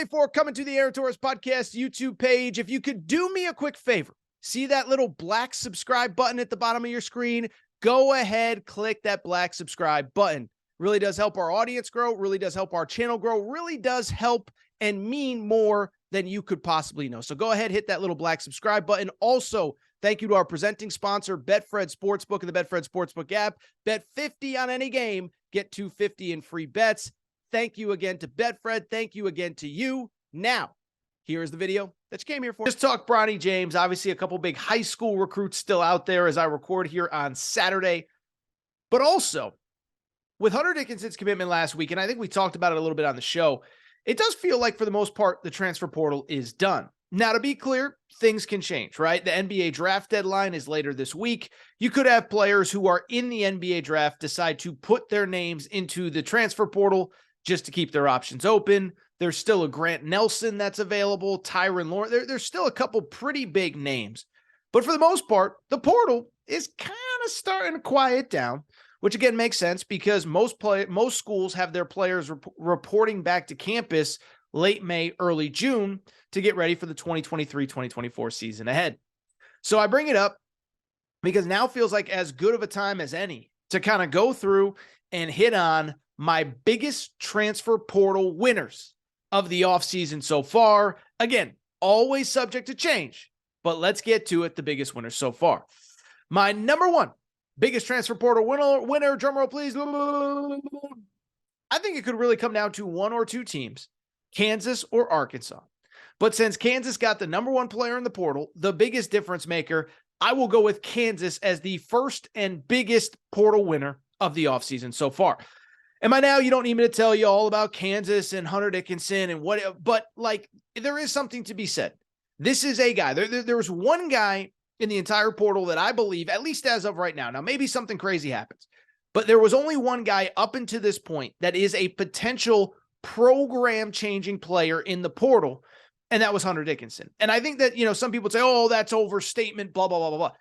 24 coming to the Aaron Torres Podcast YouTube page. If you could do me a quick favor, see that little black subscribe button at the bottom of your screen? Go ahead, click that black subscribe button. Really does help our audience grow, really does help our channel grow, really does help and mean more than you could possibly know. So go ahead, hit that little black subscribe button. Also, thank you to our presenting sponsor, Betfred Sportsbook and the Betfred Sportsbook app. Bet 50 on any game, get $250 in free bets. Thank you again to Betfred. Thank you again to you. Now, here is the video that you came here for. Just talk Bronny James. Obviously, a couple big high school recruits still out there as I record here on Saturday. But also, with Hunter Dickinson's commitment last week, and I think we talked about it a little bit on the show, it does feel like, for the most part, the transfer portal is done. Now, to be clear, things can change, right? The NBA draft deadline is later this week. You could have players who are in the NBA draft decide to put their names into the transfer portal just to keep their options open. There's still a Grant Nelson that's available, Tyron Lawrence. There's still a couple pretty big names. But for the most part, the portal is kind of starting to quiet down, which again makes sense because most schools have their players reporting back to campus late May, early June to get ready for the 2023-2024 season ahead. So I bring it up because now feels like as good of a time as any to kind of go through and hit on my biggest transfer portal winners of the offseason so far. Again, always subject to change, but let's get to it. The biggest winners so far. My number one biggest transfer portal winner, drumroll please. I think it could really come down to one or two teams, Kansas or Arkansas. But since Kansas got the number one player in the portal, the biggest difference maker, I will go with Kansas as the first and biggest portal winner of the offseason so far. And by now, you don't need me to tell you all about Kansas and Hunter Dickinson and what, but like, there is something to be said. This is a guy. There was one guy in the entire portal that I believe, at least as of right now, maybe something crazy happens, but there was only one guy up until this point that is a potential program-changing player in the portal, and that was Hunter Dickinson. And I think that, some people say, oh, that's overstatement, blah, blah, blah, blah, blah. I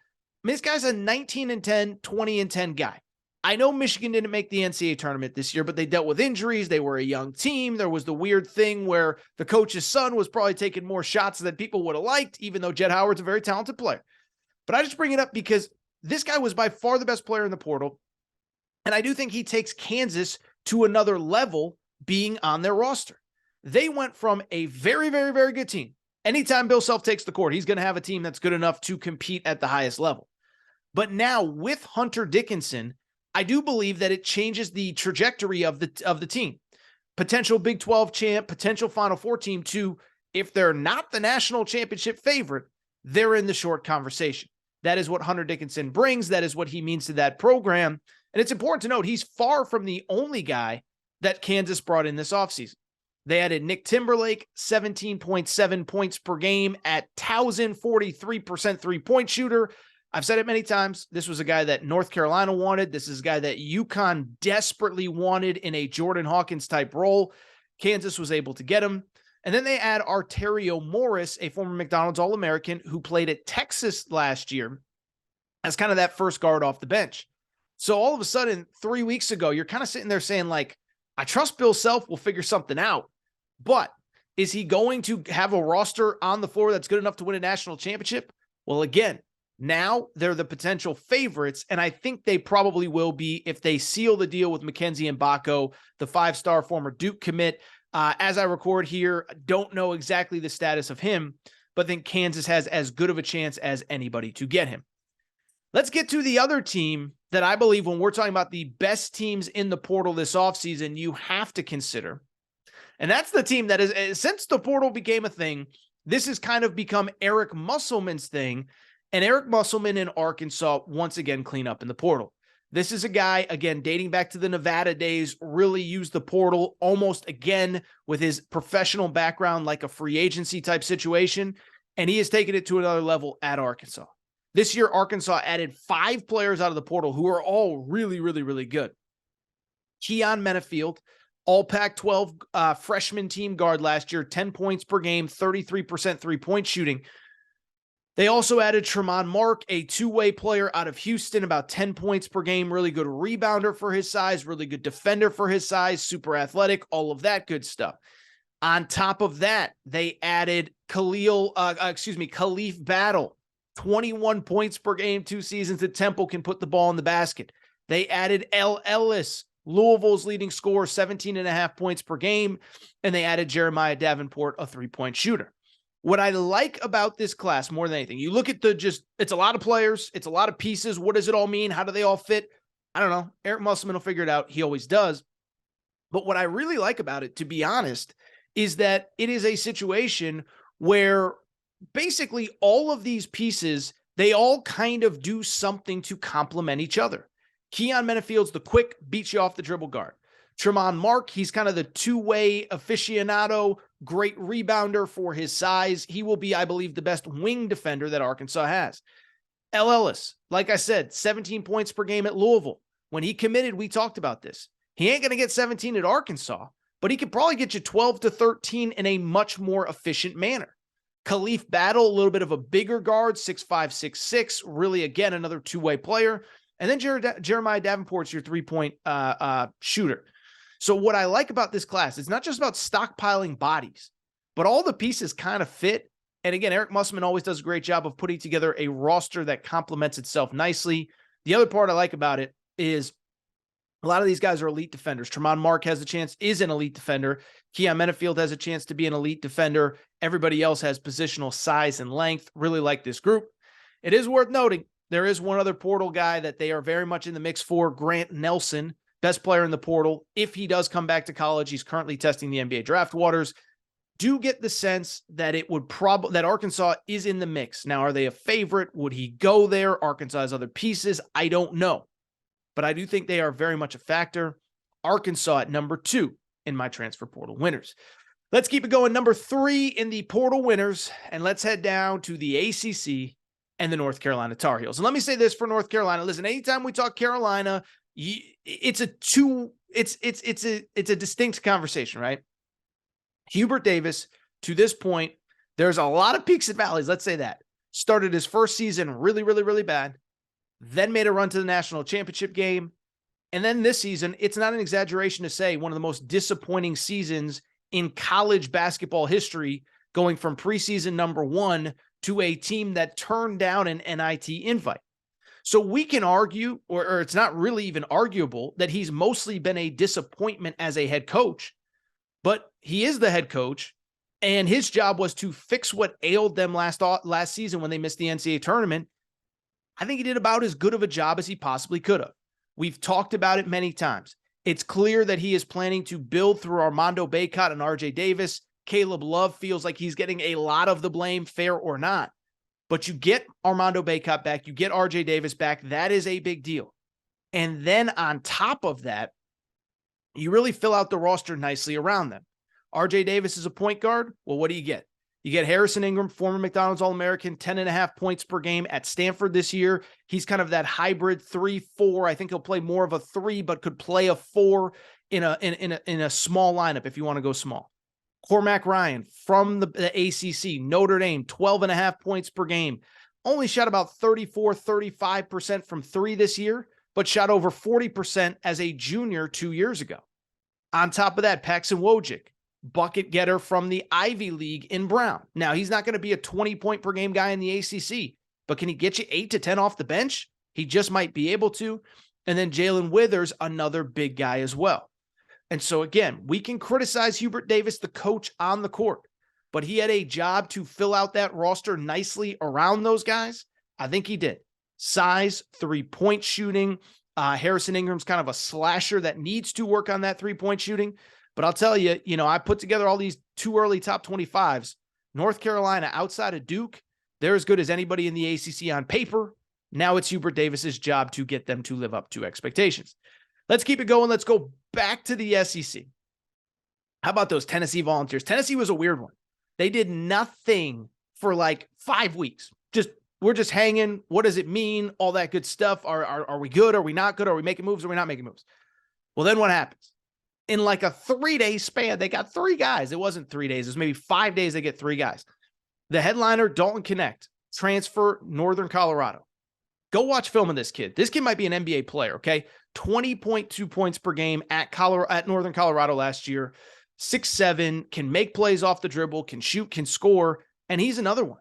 mean, this guy's a 19-10, 20-10 guy. I know Michigan didn't make the NCAA tournament this year, but they dealt with injuries. They were a young team. There was the weird thing where the coach's son was probably taking more shots than people would have liked, even though Jett Howard's a very talented player. But I just bring it up because this guy was by far the best player in the portal, and I do think he takes Kansas to another level being on their roster. They went from a very, very, very good team. Anytime Bill Self takes the court, he's going to have a team that's good enough to compete at the highest level. But now with Hunter Dickinson, I do believe that it changes the trajectory of the team. Potential Big 12 champ, potential Final Four team to, if they're not the national championship favorite, they're in the short conversation. That is what Hunter Dickinson brings. That is what he means to that program. And it's important to note, he's far from the only guy that Kansas brought in this offseason. They added Nick Timberlake, 17.7 points per game at 1,043% three-point shooter. I've said it many times. This was a guy that North Carolina wanted. This is a guy that UConn desperately wanted in a Jordan Hawkins type role. Kansas was able to get him. And then they add Arterio Morris, a former McDonald's All-American who played at Texas last year as kind of that first guard off the bench. So all of a sudden, 3 weeks ago, you're kind of sitting there saying, like, I trust Bill Self will figure something out. But is he going to have a roster on the floor that's good enough to win a national championship? Well, again, now they're the potential favorites, and I think they probably will be if they seal the deal with Mackenzie Mbako, the five-star former Duke commit. As I record here, don't know exactly the status of him, but think Kansas has as good of a chance as anybody to get him. Let's get to the other team that I believe when we're talking about the best teams in the portal this offseason, you have to consider. And that's the team that is, since the portal became a thing, this has kind of become Eric Musselman's thing. And Eric Musselman in Arkansas once again clean up in the portal. This is a guy, again, dating back to the Nevada days, really used the portal almost again with his professional background like a free agency type situation, and he has taken it to another level at Arkansas. This year, Arkansas added 5 players out of the portal who are all really, really, really good. Keon Menafield, all Pac-12 freshman team guard last year, 10 points per game, 33% three-point shooting. They also added Tremont Mark, a two-way player out of Houston, about 10 points per game, really good rebounder for his size, really good defender for his size, super athletic, all of that good stuff. On top of that, they added Khalif Battle, 21 points per game, 2 seasons at Temple, can put the ball in the basket. They added L. Ellis, Louisville's leading scorer, 17.5 points per game. And they added Jeremiah Davenport, a 3-point shooter. What I like about this class more than anything, you look at it's a lot of players, it's a lot of pieces. What does it all mean? How do they all fit? I don't know. Eric Musselman will figure it out. He always does. But what I really like about it, to be honest, is that it is a situation where basically all of these pieces, they all kind of do something to complement each other. Keon Menifield's the quick, beats you off the dribble guard. Tremont Mark, he's kind of the two-way aficionado, great rebounder for his size. He will be, I believe, the best wing defender that Arkansas has. L. Ellis, like I said, 17 points per game at Louisville. When he committed, we talked about this. He ain't going to get 17 at Arkansas, but he could probably get you 12 to 13 in a much more efficient manner. Khalif Battle, a little bit of a bigger guard, 6'5", 6'6", really, again, another two-way player. And then Jeremiah Davenport's your 3-point shooter. So what I like about this class, it's not just about stockpiling bodies, but all the pieces kind of fit. And again, Eric Musselman always does a great job of putting together a roster that complements itself nicely. The other part I like about it is a lot of these guys are elite defenders. Tremont Mark is an elite defender. Keon Menifield has a chance to be an elite defender. Everybody else has positional size and length. Really like this group. It is worth noting, there is one other portal guy that they are very much in the mix for, Grant Nelson, best player in the portal. If he does come back to college, he's currently testing the NBA draft waters. Do get the sense that that Arkansas is in the mix. Now, are they a favorite? Would he go there? Arkansas has other pieces. I don't know. But I do think they are very much a factor. Arkansas at number 2 in my transfer portal winners. Let's keep it going. Number 3 in the portal winners, and let's head down to the ACC and the North Carolina Tar Heels. And let me say this for North Carolina. Listen, anytime we talk Carolina, it's a distinct conversation, right? Hubert Davis, to this point, there's a lot of peaks and valleys. Let's say that. Started his first season really, really, really bad. Then made a run to the national championship game. And then this season, it's not an exaggeration to say one of the most disappointing seasons in college basketball history, going from preseason number 1 to a team that turned down an NIT invite. So we can argue, or it's not really even arguable, that he's mostly been a disappointment as a head coach, but he is the head coach, and his job was to fix what ailed them last season when they missed the NCAA tournament. I think he did about as good of a job as he possibly could have. We've talked about it many times. It's clear that he is planning to build through Armando Bacot and RJ Davis. Caleb Love feels like he's getting a lot of the blame, fair or not. But you get Armando Bacot back, you get RJ Davis back. That is a big deal. And then on top of that, you really fill out the roster nicely around them. RJ Davis is a point guard. Well, what do you get? You get Harrison Ingram, former McDonald's All-American, 10.5 points per game at Stanford this year. He's kind of that hybrid 3-4. I think he'll play more of a 3, but could play a 4 in a small lineup if you want to go small. Cormac Ryan from the ACC, Notre Dame, 12.5 points per game. Only shot about 35% from 3 this year, but shot over 40% as a junior 2 years ago. On top of that, Paxson Wojcik, bucket getter from the Ivy League in Brown. Now, he's not going to be a 20-point per game guy in the ACC, but can he get you 8 to 10 off the bench? He just might be able to. And then Jalen Withers, another big guy as well. And so again, we can criticize Hubert Davis, the coach on the court, but he had a job to fill out that roster nicely around those guys. I think he did. Size, 3-point shooting. Harrison Ingram's kind of a slasher that needs to work on that 3-point shooting. But I'll tell you, I put together all these 2 early top 25s. North Carolina, outside of Duke, they're as good as anybody in the ACC on paper. Now it's Hubert Davis's job to get them to live up to expectations. Let's keep it going. Let's go back to the SEC. How about those Tennessee Volunteers? Tennessee was a weird one. They did nothing for like 5 weeks. We're just hanging. What does it mean? All that good stuff. Are we good? Are we not good? Are we making moves? Are we not making moves? Well, then what happens? In like a 3-day span, they got 3 guys. It wasn't 3 days. It was maybe 5 days. They get 3 guys. The headliner, Dalton Connect, transfer Northern Colorado. Go watch film of this kid. This kid might be an NBA player, okay? 20.2 points per game at Northern Colorado last year. 6'7", can make plays off the dribble, can shoot, can score, and he's another one.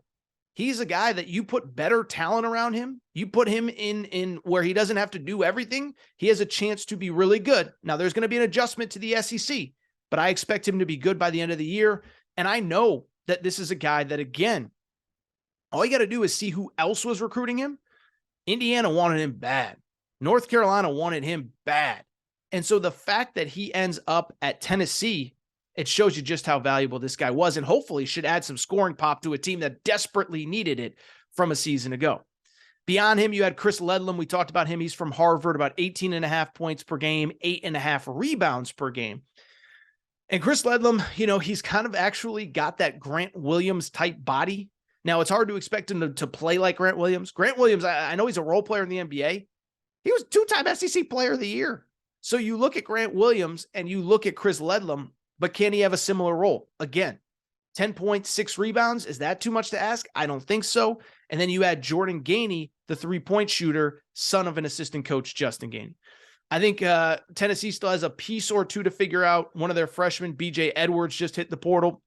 He's a guy that you put better talent around him. You put him in where he doesn't have to do everything. He has a chance to be really good. Now, there's going to be an adjustment to the SEC, but I expect him to be good by the end of the year. And I know that this is a guy that, again, all you got to do is see who else was recruiting him. Indiana wanted him bad. North Carolina wanted him bad. And so the fact that he ends up at Tennessee, it shows you just how valuable this guy was, and hopefully should add some scoring pop to a team that desperately needed it from a season ago. Beyond him, you had Chris Ledlum. We talked about him. He's from Harvard, about 18.5 points per game, 8.5 rebounds per game. And Chris Ledlum, he's kind of actually got that Grant Williams type body. Now, it's hard to expect him to play like Grant Williams. Grant Williams, I know he's a role player in the NBA. He was 2-time SEC Player of the Year. So you look at Grant Williams and you look at Chris Ledlum, but can he have a similar role? Again, 10.6 rebounds. Is that too much to ask? I don't think so. And then you add Jordan Gainey, the three-point shooter, son of an assistant coach, Justin Gainey. I think Tennessee still has a piece or two to figure out. One of their freshmen, B.J. Edwards, just hit the portal.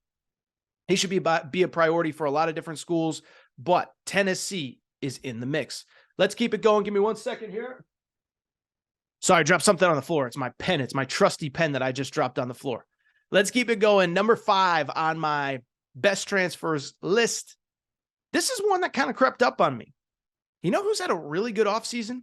He should be a priority for a lot of different schools, but Tennessee is in the mix. Let's keep it going. Give me 1 second here. Sorry, I dropped something on the floor. It's my pen. It's my trusty pen that I just dropped on the floor. Let's keep it going. Number 5 on my best transfers list. This is one that kind of crept up on me. You know who's had a really good offseason?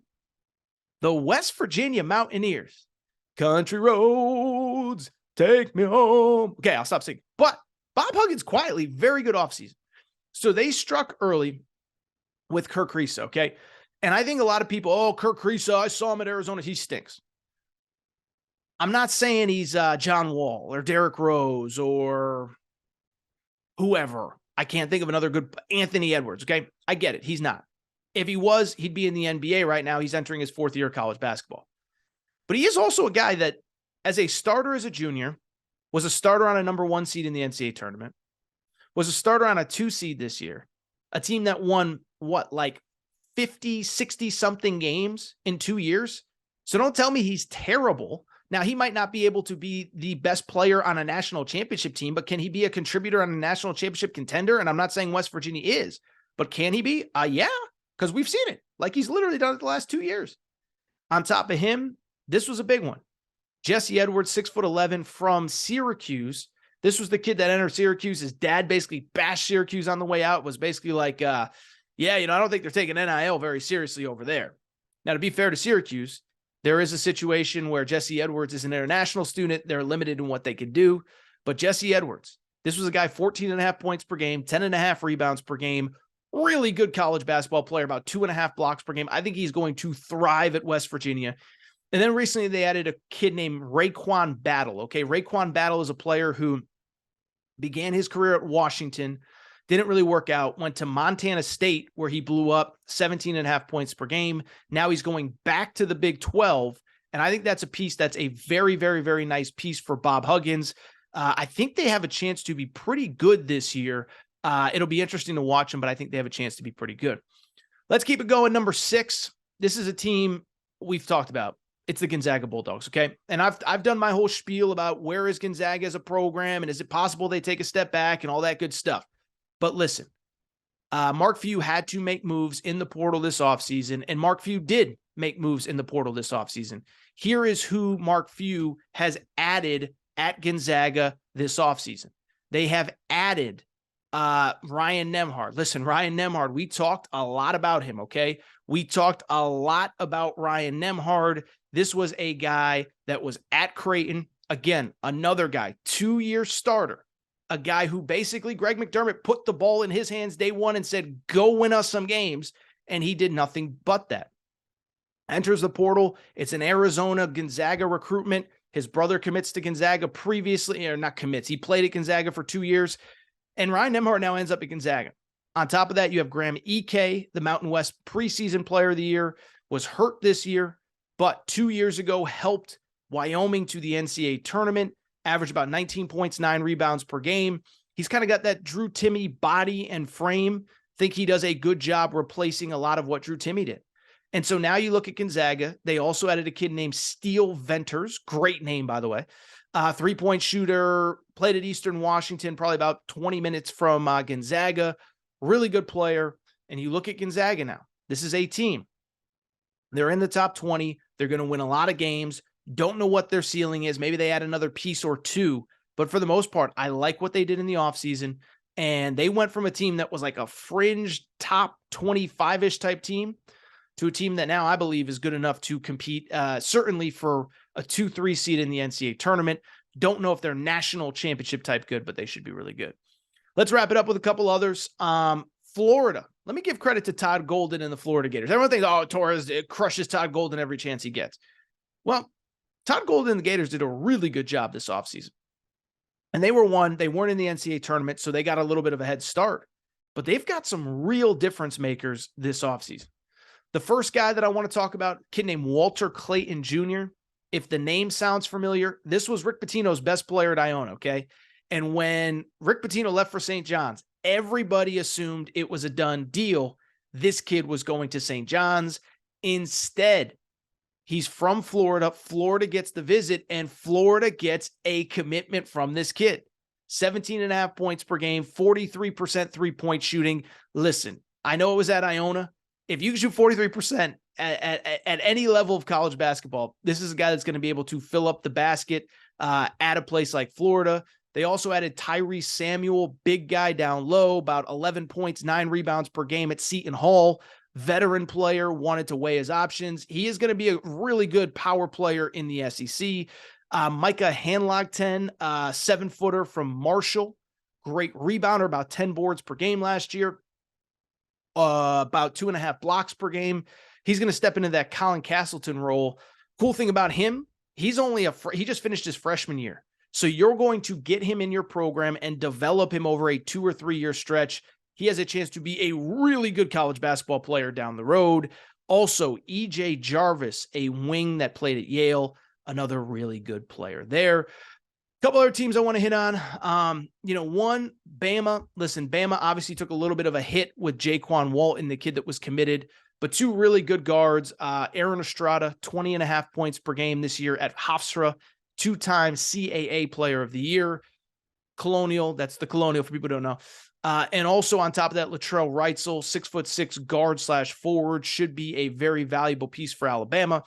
The West Virginia Mountaineers. Country roads, take me home. Okay, I'll stop singing. But Bob Huggins quietly, very good offseason. So they struck early with Kirk Kriisa, okay? And I think a lot of people, Kirk Kriisa, I saw him at Arizona, he stinks. I'm not saying he's John Wall or Derrick Rose or whoever. I can't think of another good Anthony Edwards, okay? I get it. He's not. If he was, he'd be in the NBA right now. He's entering his 4th year of college basketball. But he is also a guy that, as a starter as a junior, was a starter on a number 1 seed in the NCAA tournament, was a starter on a 2 seed this year, a team that won, 50, 60-something games in 2 years? So don't tell me he's terrible. Now, he might not be able to be the best player on a national championship team, but can he be a contributor on a national championship contender? And I'm not saying West Virginia is, but can he be? Yeah, because we've seen it. Like, he's literally done it the last 2 years. On top of him, this was a big one. Jesse Edwards, 6'11", from Syracuse. This was the kid that entered Syracuse. His dad basically bashed Syracuse on the way out, was basically like, I don't think they're taking NIL very seriously over there. Now, to be fair to Syracuse, there is a situation where Jesse Edwards is an international student. They're limited in what they can do. But Jesse Edwards, this was a guy, 14.5 points per game, 10.5 rebounds per game, really good college basketball player, about 2.5 blocks per game. I think he's going to thrive at West Virginia. And then recently they added a kid named Raekwon Battle. Okay, Raekwon Battle is a player who began his career at Washington, didn't really work out, went to Montana State where he blew up, 17.5 points per game. Now he's going back to the Big 12. And I think that's a piece that's a very, very, very nice piece for Bob Huggins. I think they have a chance to be pretty good this year. It'll be interesting to watch them, but I think they have a chance to be pretty good. Let's keep it going. Number 6. This is a team we've talked about. It's the Gonzaga Bulldogs, okay? And I've done my whole spiel about where is Gonzaga as a program and is it possible they take a step back and all that good stuff. But listen, Mark Few had to make moves in the portal this offseason, and Mark Few did make moves in the portal this offseason. Here is who Mark Few has added at Gonzaga this offseason. They have added Ryan Nembhard. Listen, Ryan Nembhard, we talked a lot about him, okay? We talked a lot about Ryan Nembhard. This was a guy that was at Creighton. Again, another guy, 2-year starter. A guy who basically Greg McDermott put the ball in his hands day one and said, go win us some games. And he did nothing but that. Enters the portal. It's an Arizona Gonzaga recruitment. His brother commits to Gonzaga previously, or not commits. He played at Gonzaga for 2 years. And Ryan Nembhard now ends up at Gonzaga. On top of that, you have Graham Ike, the Mountain West preseason player of the year, was hurt this year, but 2 years ago helped Wyoming to the NCAA tournament. Averaged about 19 points, 9 rebounds per game. He's kind of got that Drew Timme body and frame. Think he does a good job replacing a lot of what Drew Timme did. And so now you look at Gonzaga. They also added a kid named Steele Venters. Great name, by the way. 3-point shooter, played at Eastern Washington, probably about 20 minutes from Gonzaga. Really good player. And you look at Gonzaga now. This is a team. They're in the top 20. They're going to win a lot of games. Don't know what their ceiling is. Maybe they add another piece or two. But for the most part, I like what they did in the offseason. And they went from a team that was like a fringe top 25-ish type team to a team that now I believe is good enough to compete, certainly for a 2-3 seed in the NCAA tournament. Don't know if they're national championship type good, but they should be really good. Let's wrap it up with a couple others. Florida. Let me give credit to Todd Golden and the Florida Gators. Everyone thinks, oh, Torres crushes Todd Golden every chance he gets. Well, Todd Golden and the Gators did a really good job this offseason. And they weren't in the NCAA tournament, so they got a little bit of a head start. But they've got some real difference makers this offseason. The first guy that I want to talk about, a kid named Walter Clayton Jr. If the name sounds familiar, this was Rick Pitino's best player at Iona, okay? And when Rick Pitino left for St. John's, everybody assumed it was a done deal. This kid was going to St. John's. Instead, he's from Florida. Florida gets the visit, and Florida gets a commitment from this kid. 17.5 points per game, 43% three-point shooting. Listen, I know it was at Iona. If you can shoot 43% at any level of college basketball, this is a guy that's going to be able to fill up the basket at a place like Florida. They also added Tyrese Samuel, big guy down low, about 11 points, 9 rebounds per game at Seton Hall. Veteran player, wanted to weigh his options. He is going to be a really good power player in the SEC. Micah Hanlogten, 7-footer from Marshall. Great rebounder, about 10 boards per game last year. About 2.5 blocks per game. He's going to step into that Colin Castleton role. Cool thing about him, he's only he just finished his freshman year. So you're going to get him in your program and develop him over a 2 or 3 year stretch. He has a chance to be a really good college basketball player down the road. Also, EJ Jarvis, a wing that played at Yale, another really good player there. A couple other teams I want to hit on. One, Bama. Listen, Bama obviously took a little bit of a hit with Jaquan Walton, the kid that was committed, but 2 really good guards. Aaron Estrada, 20.5 points per game this year at Hofstra, 2-time CAA Player of the Year. Colonial, that's the Colonial for people who don't know. And also on top of that, Latrell Reitzel, 6'6" guard/forward, should be a very valuable piece for Alabama.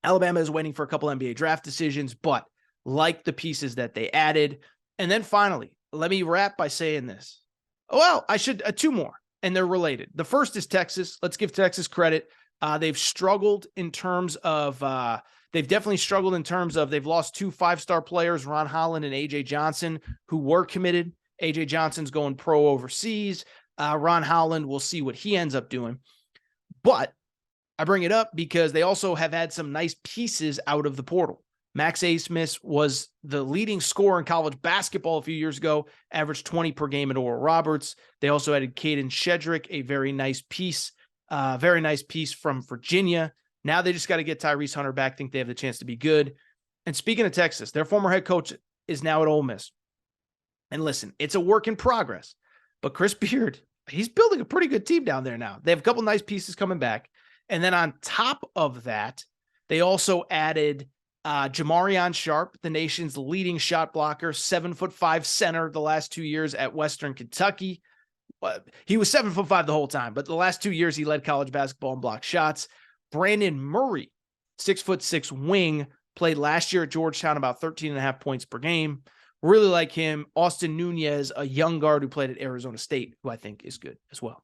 Alabama is waiting for a couple NBA draft decisions, but like the pieces that they added. And then finally, let me wrap by saying this. Well, I should, 2 more, and they're related. The first is Texas. Let's give Texas credit. They've struggled in terms of, they've lost 2 5-star players, Ron Holland and A.J. Johnson, who were committed. A.J. Johnson's going pro overseas. Ron Holland, we'll see what he ends up doing. But I bring it up because they also have had some nice pieces out of the portal. Max Abmas was the leading scorer in college basketball a few years ago, averaged 20 per game at Oral Roberts. They also added Caden Shedrick, a very nice piece from Virginia. Now they just got to get Tyrese Hunter back. Think they have the chance to be good. And speaking of Texas, their former head coach is now at Ole Miss. And listen, it's a work in progress, but Chris Beard, he's building a pretty good team down there now. They have a couple nice pieces coming back. And then on top of that, they also added Jamarion Sharp, the nation's leading shot blocker, 7'5" center the last 2 years at Western Kentucky. He was 7'5" the whole time, but the last 2 years he led college basketball in block shots. Brandon Murray, 6'6" wing, played last year at Georgetown, about 13.5 points per game. Really like him. Austin Nunez, a young guard who played at Arizona State, who I think is good as well.